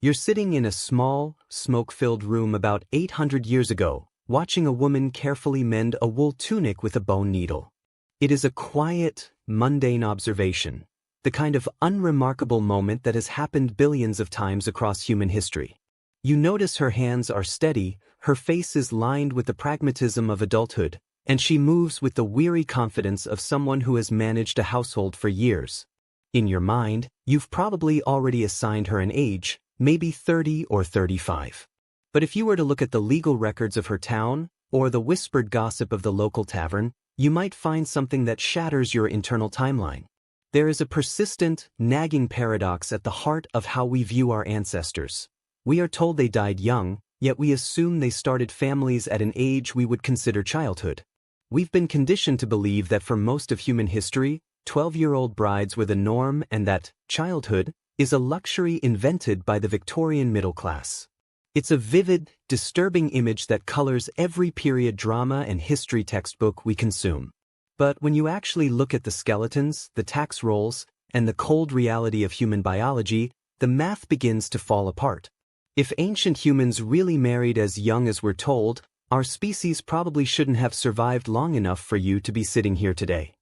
You're sitting in a small, smoke-filled room about 800 years ago, watching a woman carefully mend a wool tunic with a bone needle. It is a quiet, mundane observation, the kind of unremarkable moment that has happened billions of times across human history. You notice her hands are steady, her face is lined with the pragmatism of adulthood, and she moves with the weary confidence of someone who has managed a household for years. In your mind, you've probably already assigned her an age, maybe 30 or 35. But if you were to look at the legal records of her town, or the whispered gossip of the local tavern, you might find something that shatters your internal timeline. There is a persistent, nagging paradox at the heart of how we view our ancestors. We are told they died young, yet we assume they started families at an age we would consider childhood. We've been conditioned to believe that for most of human history, 12-year-old brides were the norm and that childhood is a luxury invented by the Victorian middle class. It's a vivid, disturbing image that colors every period drama and history textbook we consume. But when you actually look at the skeletons, the tax rolls, and the cold reality of human biology, the math begins to fall apart. If ancient humans really married as young as we're told, our species probably shouldn't have survived long enough for you to be sitting here today.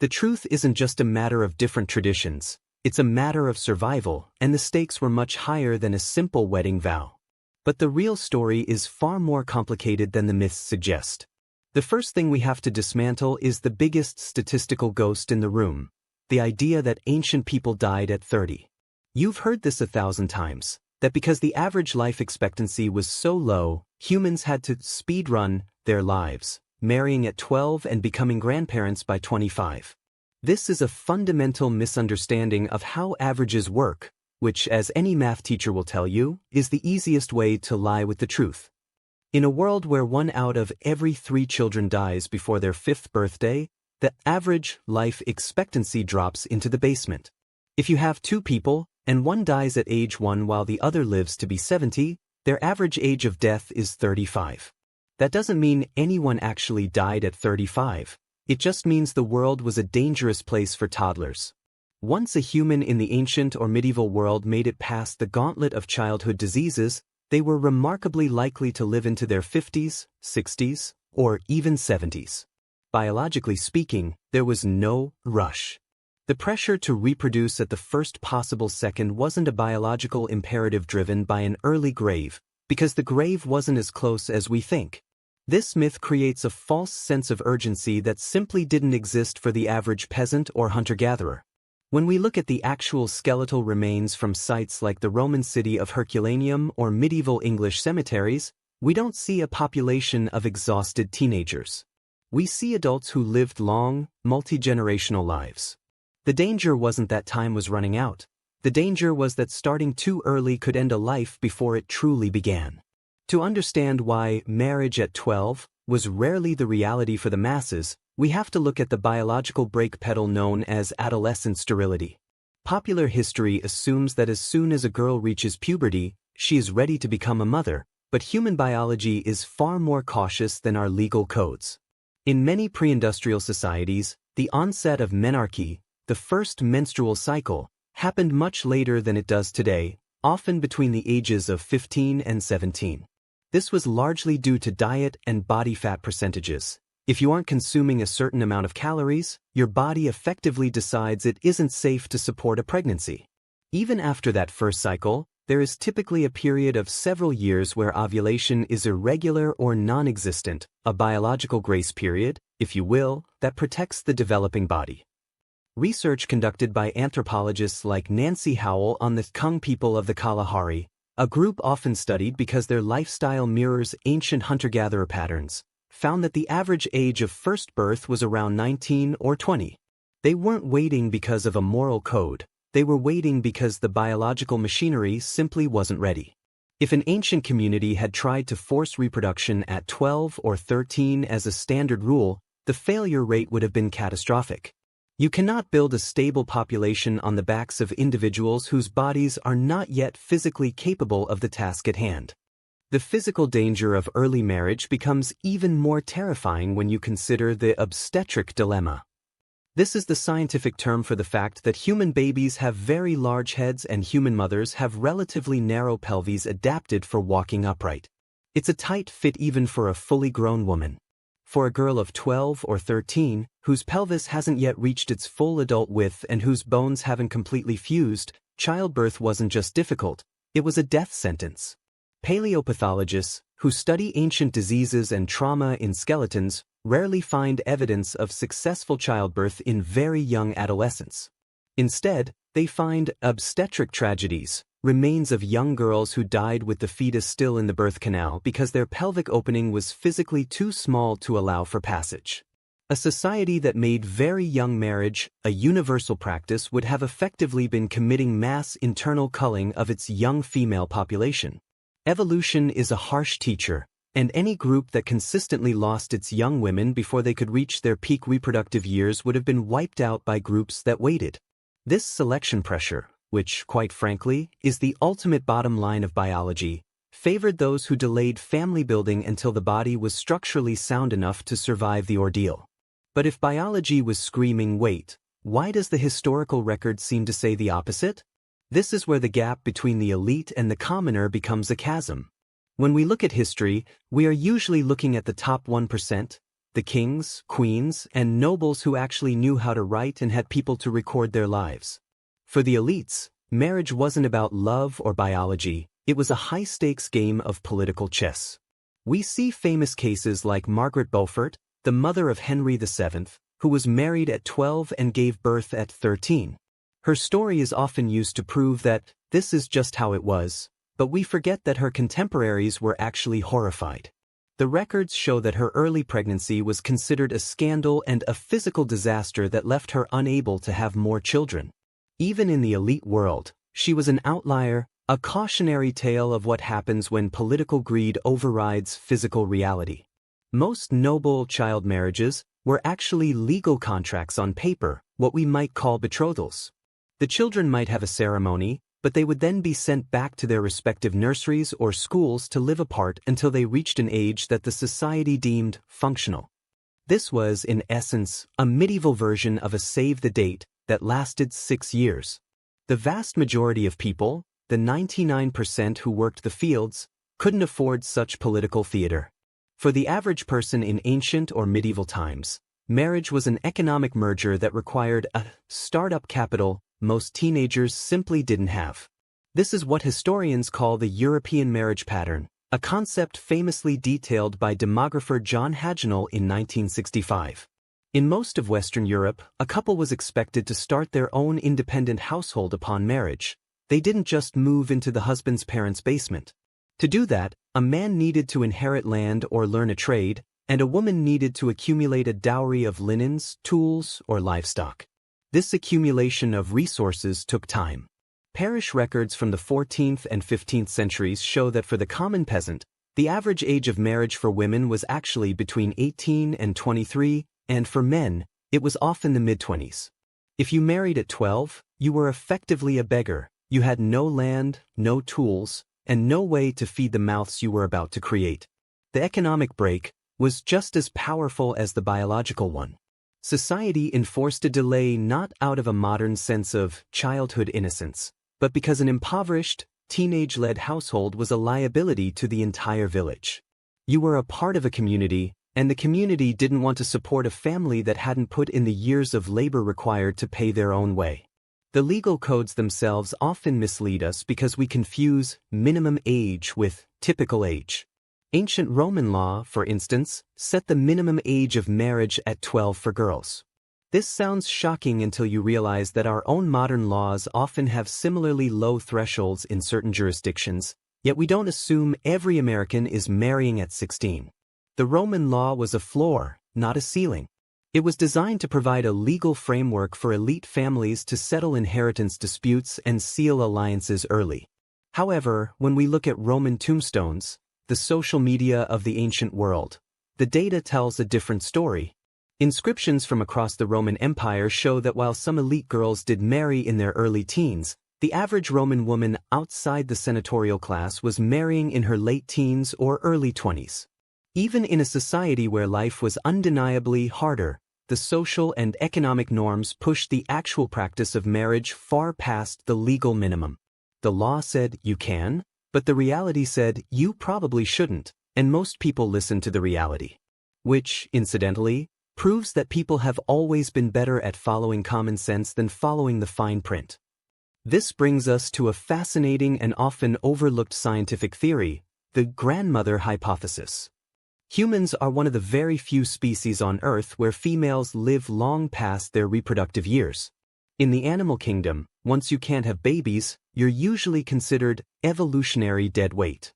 The truth isn't just a matter of different traditions. It's a matter of survival, and the stakes were much higher than a simple wedding vow. But the real story is far more complicated than the myths suggest. The first thing we have to dismantle is the biggest statistical ghost in the room, the idea that ancient people died at 30. You've heard this 1,000 times, that because the average life expectancy was so low, humans had to speedrun their lives, marrying at 12 and becoming grandparents by 25. This is a fundamental misunderstanding of how averages work, which, as any math teacher will tell you, is the easiest way to lie with the truth. In a world where 1 out of every 3 children dies before their 5th birthday, the average life expectancy drops into the basement. If you have 2 people, and one dies at age 1 while the other lives to be 70, their average age of death is 35. That doesn't mean anyone actually died at 35. It just means the world was a dangerous place for toddlers. Once a human in the ancient or medieval world made it past the gauntlet of childhood diseases, they were remarkably likely to live into their 50s, 60s, or even 70s. Biologically speaking, there was no rush. The pressure to reproduce at the first possible second wasn't a biological imperative driven by an early grave, because the grave wasn't as close as we think. This myth creates a false sense of urgency that simply didn't exist for the average peasant or hunter-gatherer. When we look at the actual skeletal remains from sites like the Roman city of Herculaneum or medieval English cemeteries, we don't see a population of exhausted teenagers. We see adults who lived long, multi-generational lives. The danger wasn't that time was running out. The danger was that starting too early could end a life before it truly began. To understand why marriage at 12 was rarely the reality for the masses, we have to look at the biological brake pedal known as adolescent sterility. Popular history assumes that as soon as a girl reaches puberty, she is ready to become a mother, but human biology is far more cautious than our legal codes. In many pre-industrial societies, the onset of menarche, the first menstrual cycle, happened much later than it does today, often between the ages of 15 and 17. This was largely due to diet and body fat percentages. If you aren't consuming a certain amount of calories, your body effectively decides it isn't safe to support a pregnancy. Even after that first cycle, there is typically a period of several years where ovulation is irregular or non-existent, a biological grace period, if you will, that protects the developing body. Research conducted by anthropologists like Nancy Howell on the Kung people of the Kalahari, a group often studied because their lifestyle mirrors ancient hunter-gatherer patterns, found that the average age of first birth was around 19 or 20. They weren't waiting because of a moral code, they were waiting because the biological machinery simply wasn't ready. If an ancient community had tried to force reproduction at 12 or 13 as a standard rule, the failure rate would have been catastrophic. You cannot build a stable population on the backs of individuals whose bodies are not yet physically capable of the task at hand. The physical danger of early marriage becomes even more terrifying when you consider the obstetric dilemma. This is the scientific term for the fact that human babies have very large heads and human mothers have relatively narrow pelvises adapted for walking upright. It's a tight fit even for a fully grown woman. For a girl of 12 or 13, whose pelvis hasn't yet reached its full adult width and whose bones haven't completely fused, childbirth wasn't just difficult, it was a death sentence. Paleopathologists, who study ancient diseases and trauma in skeletons, rarely find evidence of successful childbirth in very young adolescents. Instead, they find obstetric tragedies, remains of young girls who died with the fetus still in the birth canal because their pelvic opening was physically too small to allow for passage. A society that made very young marriage a universal practice would have effectively been committing mass internal culling of its young female population. Evolution is a harsh teacher, and any group that consistently lost its young women before they could reach their peak reproductive years would have been wiped out by groups that waited. This selection pressure, which, quite frankly, is the ultimate bottom line of biology, favored those who delayed family building until the body was structurally sound enough to survive the ordeal. But if biology was screaming wait, why does the historical record seem to say the opposite? This is where the gap between the elite and the commoner becomes a chasm. When we look at history, we are usually looking at the top 1%, the kings, queens, and nobles who actually knew how to write and had people to record their lives. For the elites, marriage wasn't about love or biology, it was a high-stakes game of political chess. We see famous cases like Margaret Beaufort, the mother of Henry VII, who was married at 12 and gave birth at 13. Her story is often used to prove that this is just how it was, but we forget that her contemporaries were actually horrified. The records show that her early pregnancy was considered a scandal and a physical disaster that left her unable to have more children. Even in the elite world, she was an outlier, a cautionary tale of what happens when political greed overrides physical reality. Most noble child marriages were actually legal contracts on paper, what we might call betrothals. The children might have a ceremony, but they would then be sent back to their respective nurseries or schools to live apart until they reached an age that the society deemed functional. This was, in essence, a medieval version of a save-the-date that lasted 6 years. The vast majority of people, the 99% who worked the fields, couldn't afford such political theater. For the average person in ancient or medieval times, marriage was an economic merger that required a startup capital most teenagers simply didn't have. This is what historians call the European marriage pattern, a concept famously detailed by demographer John Hagenel in 1965. In most of Western Europe, a couple was expected to start their own independent household upon marriage. They didn't just move into the husband's parents' basement. To do that, a man needed to inherit land or learn a trade, and a woman needed to accumulate a dowry of linens, tools, or livestock. This accumulation of resources took time. Parish records from the 14th and 15th centuries show that for the common peasant, the average age of marriage for women was actually between 18 and 23, and for men, it was often the mid-20s. If you married at 12, you were effectively a beggar. You had no land, no tools, and no way to feed the mouths you were about to create. The economic break was just as powerful as the biological one. Society enforced a delay not out of a modern sense of childhood innocence, but because an impoverished, teenage-led household was a liability to the entire village. You were a part of a community, and the community didn't want to support a family that hadn't put in the years of labor required to pay their own way. The legal codes themselves often mislead us because we confuse minimum age with typical age. Ancient Roman law, for instance, set the minimum age of marriage at 12 for girls. This sounds shocking until you realize that our own modern laws often have similarly low thresholds in certain jurisdictions, yet we don't assume every American is marrying at 16. The Roman law was a floor, not a ceiling. It was designed to provide a legal framework for elite families to settle inheritance disputes and seal alliances early. However, when we look at Roman tombstones, the social media of the ancient world, the data tells a different story. Inscriptions from across the Roman Empire show that while some elite girls did marry in their early teens, the average Roman woman outside the senatorial class was marrying in her late teens or early 20s. Even in a society where life was undeniably harder, the social and economic norms pushed the actual practice of marriage far past the legal minimum. The law said you can, but the reality said you probably shouldn't, and most people listened to the reality. Which, incidentally, proves that people have always been better at following common sense than following the fine print. This brings us to a fascinating and often overlooked scientific theory, the grandmother hypothesis. Humans are one of the very few species on Earth where females live long past their reproductive years. In the animal kingdom, once you can't have babies, you're usually considered evolutionary dead weight.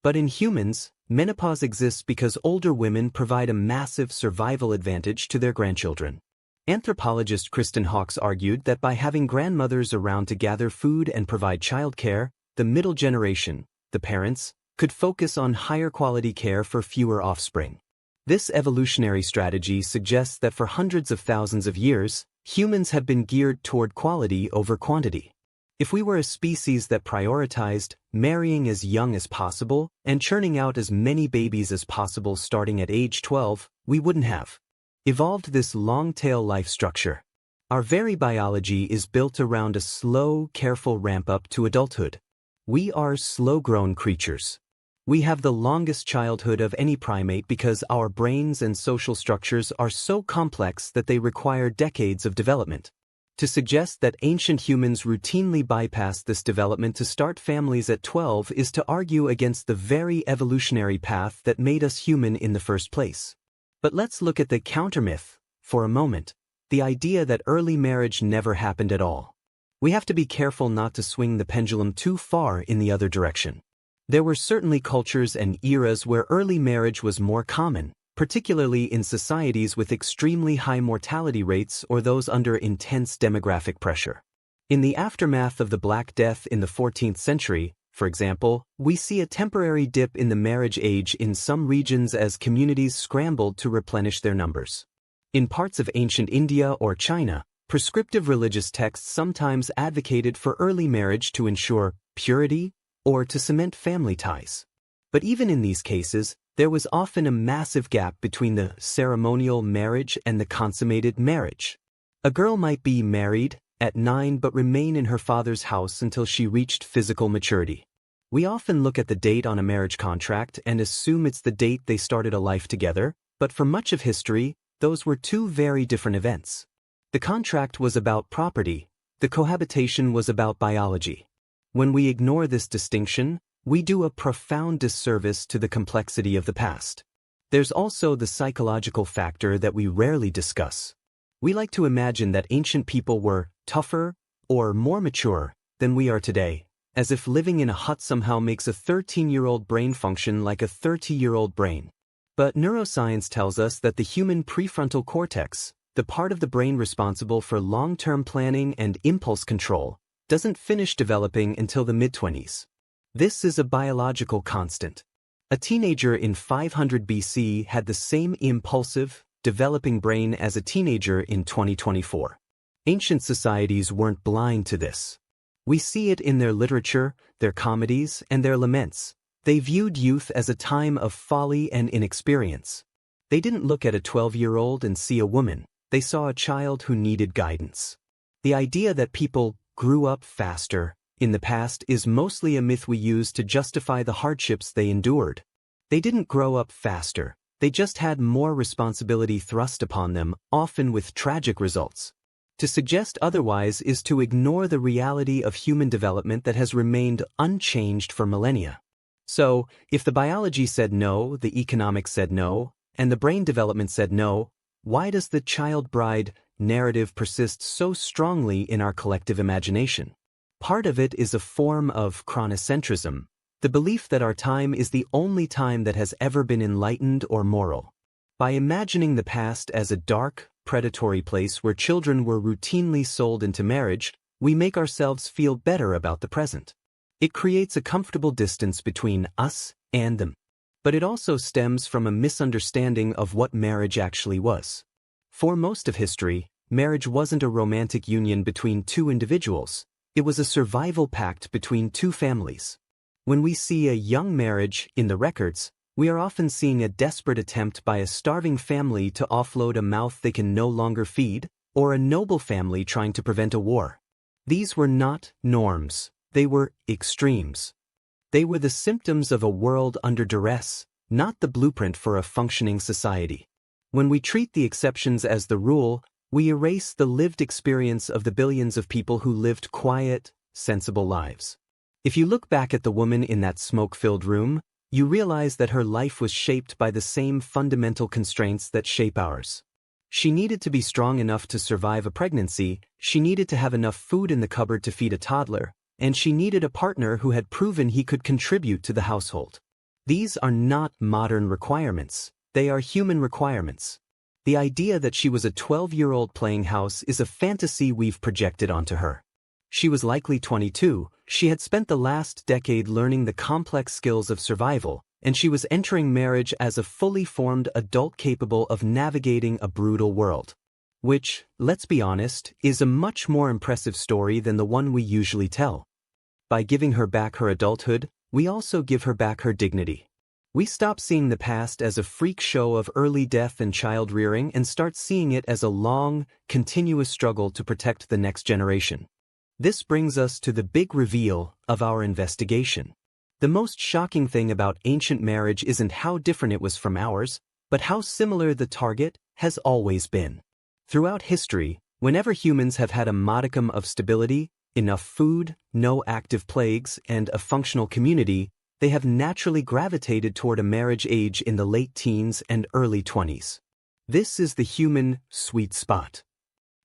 But in humans, menopause exists because older women provide a massive survival advantage to their grandchildren. Anthropologist Kristen Hawkes argued that by having grandmothers around to gather food and provide childcare, the middle generation, the parents, could focus on higher quality care for fewer offspring. This evolutionary strategy suggests that for hundreds of thousands of years, humans have been geared toward quality over quantity. If we were a species that prioritized marrying as young as possible and churning out as many babies as possible starting at age 12, we wouldn't have evolved this long-tail life structure. Our very biology is built around a slow, careful ramp-up to adulthood. We are slow-grown creatures. We have the longest childhood of any primate because our brains and social structures are so complex that they require decades of development. To suggest that ancient humans routinely bypassed this development to start families at 12 is to argue against the very evolutionary path that made us human in the first place. But let's look at the countermyth for a moment, the idea that early marriage never happened at all. We have to be careful not to swing the pendulum too far in the other direction. There were certainly cultures and eras where early marriage was more common, particularly in societies with extremely high mortality rates or those under intense demographic pressure. In the aftermath of the Black Death in the 14th century, for example, we see a temporary dip in the marriage age in some regions as communities scrambled to replenish their numbers. In parts of ancient India or China, prescriptive religious texts sometimes advocated for early marriage to ensure purity or to cement family ties. But even in these cases, there was often a massive gap between the ceremonial marriage and the consummated marriage. A girl might be married at 9 but remain in her father's house until she reached physical maturity. We often look at the date on a marriage contract and assume it's the date they started a life together, but for much of history, those were two very different events. The contract was about property, the cohabitation was about biology. When we ignore this distinction, we do a profound disservice to the complexity of the past. There's also the psychological factor that we rarely discuss. We like to imagine that ancient people were tougher or more mature than we are today, as if living in a hut somehow makes a 13-year-old brain function like a 30-year-old brain. But neuroscience tells us that the human prefrontal cortex, the part of the brain responsible for long-term planning and impulse control, doesn't finish developing until the mid-20s. This is a biological constant. A teenager in 500 BC had the same impulsive, developing brain as a teenager in 2024. Ancient societies weren't blind to this. We see it in their literature, their comedies, and their laments. They viewed youth as a time of folly and inexperience. They didn't look at a 12-year-old and see a woman. They saw a child who needed guidance. The idea that people grew up faster in the past is mostly a myth we use to justify the hardships they endured. They didn't grow up faster. They just had more responsibility thrust upon them, often with tragic results. To suggest otherwise is to ignore the reality of human development that has remained unchanged for millennia. So, if the biology said no, the economics said no, and the brain development said no, why does the child bride narrative persist so strongly in our collective imagination? Part of it is a form of chronocentrism, the belief that our time is the only time that has ever been enlightened or moral. By imagining the past as a dark, predatory place where children were routinely sold into marriage, we make ourselves feel better about the present. It creates a comfortable distance between us and them. But it also stems from a misunderstanding of what marriage actually was. For most of history, marriage wasn't a romantic union between two individuals. It was a survival pact between two families. When we see a young marriage in the records, We are often seeing a desperate attempt by a starving family to offload a mouth they can no longer feed, or a noble family trying to prevent a war. These were not norms, they were extremes. They were the symptoms of a world under duress, not the blueprint for a functioning society. When we treat the exceptions as the rule, we erase the lived experience of the billions of people who lived quiet, sensible lives. If you look back at the woman in that smoke-filled room, you realize that her life was shaped by the same fundamental constraints that shape ours. She needed to be strong enough to survive a pregnancy, she needed to have enough food in the cupboard to feed a toddler, and she needed a partner who had proven he could contribute to the household. These are not modern requirements, they are human requirements. The idea that she was a 12-year-old playing house is a fantasy we've projected onto her. She was likely 22, she had spent the last decade learning the complex skills of survival, and she was entering marriage as a fully formed adult capable of navigating a brutal world. Which, let's be honest, is a much more impressive story than the one we usually tell. By giving her back her adulthood, we also give her back her dignity. We stop seeing the past as a freak show of early death and child rearing and start seeing it as a long, continuous struggle to protect the next generation. This brings us to the big reveal of our investigation. The most shocking thing about ancient marriage isn't how different it was from ours, but how similar the target has always been. Throughout history, whenever humans have had a modicum of stability, enough food, no active plagues, and a functional community, they have naturally gravitated toward a marriage age in the late teens and early 20s. This is the human sweet spot.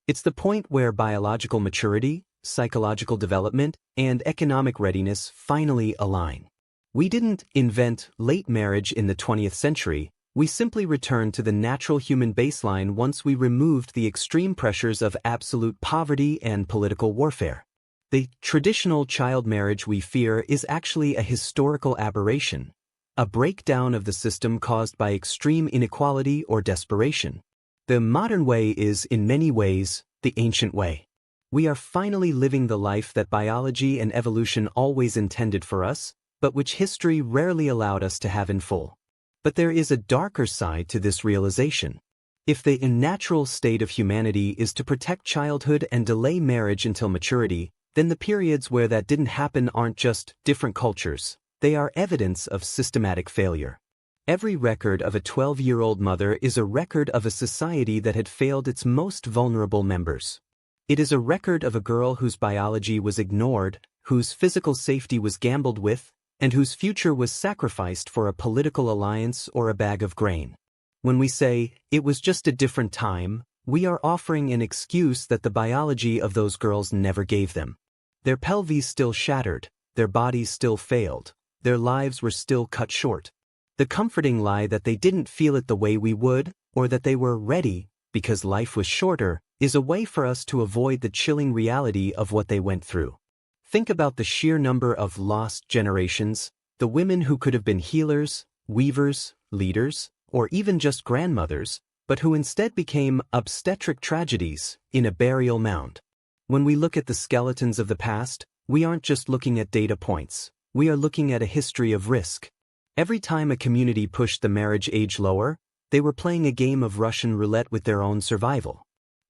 It's the point where biological maturity, psychological development, and economic readiness finally align. We didn't invent late marriage in the 20th century, we simply returned to the natural human baseline once we removed the extreme pressures of absolute poverty and political warfare. The traditional child marriage we fear is actually a historical aberration, a breakdown of the system caused by extreme inequality or desperation. The modern way is, in many ways, the ancient way. We are finally living the life that biology and evolution always intended for us, but which history rarely allowed us to have in full. But there is a darker side to this realization. If the unnatural state of humanity is to protect childhood and delay marriage until maturity, then the periods where that didn't happen aren't just different cultures, they are evidence of systematic failure. Every record of a 12-year-old mother is a record of a society that had failed its most vulnerable members. It is a record of a girl whose biology was ignored, whose physical safety was gambled with, and whose future was sacrificed for a political alliance or a bag of grain. When we say, it was just a different time, we are offering an excuse that the biology of those girls never gave them. Their pelvis still shattered, their bodies still failed, their lives were still cut short. The comforting lie that they didn't feel it the way we would, or that they were ready, because life was shorter, is a way for us to avoid the chilling reality of what they went through. Think about the sheer number of lost generations, the women who could have been healers, weavers, leaders, or even just grandmothers, but who instead became obstetric tragedies in a burial mound. When we look at the skeletons of the past, we aren't just looking at data points, we are looking at a history of risk. Every time a community pushed the marriage age lower, they were playing a game of Russian roulette with their own survival.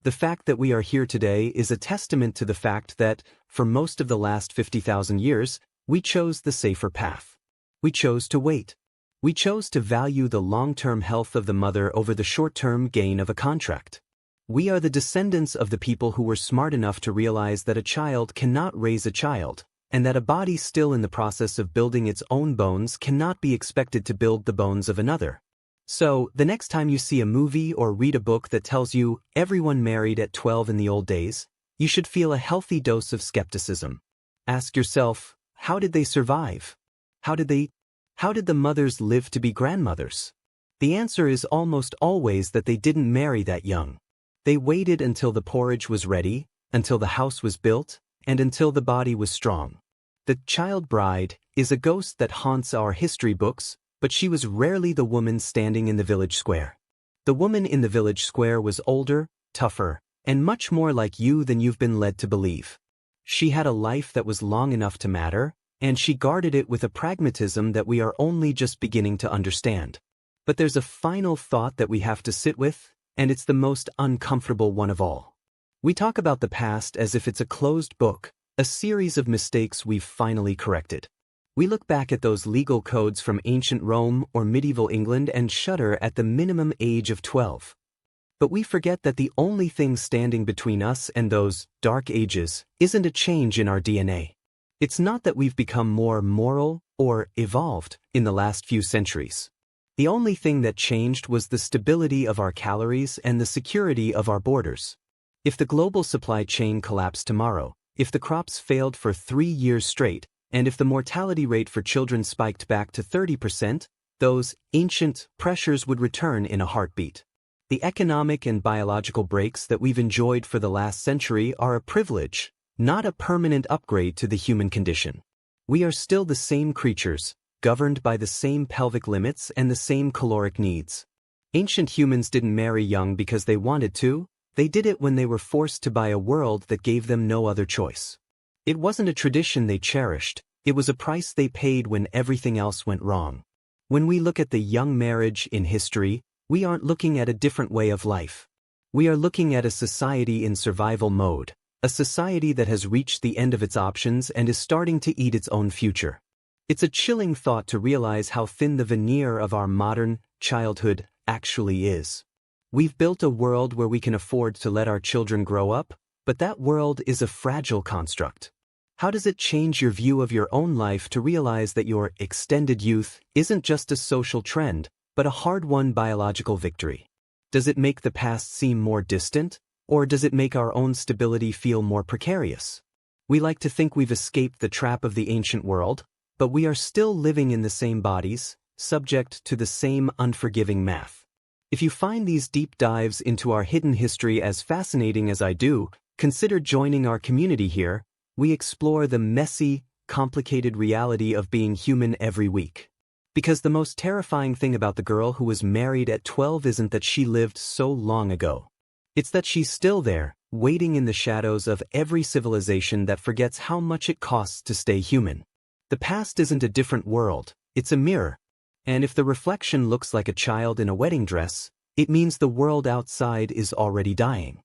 The fact that we are here today is a testament to the fact that, for most of the last 50,000 years, we chose the safer path. We chose to wait. We chose to value the long-term health of the mother over the short-term gain of a contract. We are the descendants of the people who were smart enough to realize that a child cannot raise a child, and that a body still in the process of building its own bones cannot be expected to build the bones of another. So, the next time you see a movie or read a book that tells you everyone married at 12 in the old days, you should feel a healthy dose of skepticism. Ask yourself, how did they survive? How did the mothers live to be grandmothers? The answer is almost always that they didn't marry that young. They waited until the porridge was ready, until the house was built, and until the body was strong. The child bride is a ghost that haunts our history books, but she was rarely the woman standing in the village square. The woman in the village square was older, tougher, and much more like you than you've been led to believe. She had a life that was long enough to matter, and she guarded it with a pragmatism that we are only just beginning to understand. But there's a final thought that we have to sit with, and it's the most uncomfortable one of all. We talk about the past as if it's a closed book, a series of mistakes we've finally corrected. We look back at those legal codes from ancient Rome or medieval England and shudder at the minimum age of 12. But we forget that the only thing standing between us and those dark ages isn't a change in our DNA. It's not that we've become more moral or evolved in the last few centuries. The only thing that changed was the stability of our calories and the security of our borders. If the global supply chain collapsed tomorrow, if the crops failed for 3 years straight, and if the mortality rate for children spiked back to 30%, those ancient pressures would return in a heartbeat. The economic and biological breaks that we've enjoyed for the last century are a privilege, not a permanent upgrade to the human condition. We are still the same creatures, governed by the same pelvic limits and the same caloric needs. Ancient humans didn't marry young because they wanted to, they did it when they were forced to buy a world that gave them no other choice. It wasn't a tradition they cherished, it was a price they paid when everything else went wrong. When we look at the young marriage in history, we aren't looking at a different way of life. We are looking at a society in survival mode, a society that has reached the end of its options and is starting to eat its own future. It's a chilling thought to realize how thin the veneer of our modern childhood actually is. We've built a world where we can afford to let our children grow up, but that world is a fragile construct. How does it change your view of your own life to realize that your extended youth isn't just a social trend, but a hard-won biological victory? Does it make the past seem more distant, or does it make our own stability feel more precarious? We like to think we've escaped the trap of the ancient world, but we are still living in the same bodies, subject to the same unforgiving math. If you find these deep dives into our hidden history as fascinating as I do, consider joining our community here. We explore the messy, complicated reality of being human every week. Because the most terrifying thing about the girl who was married at 12 isn't that she lived so long ago. It's that she's still there, waiting in the shadows of every civilization that forgets how much it costs to stay human. The past isn't a different world, it's a mirror. And if the reflection looks like a child in a wedding dress, it means the world outside is already dying.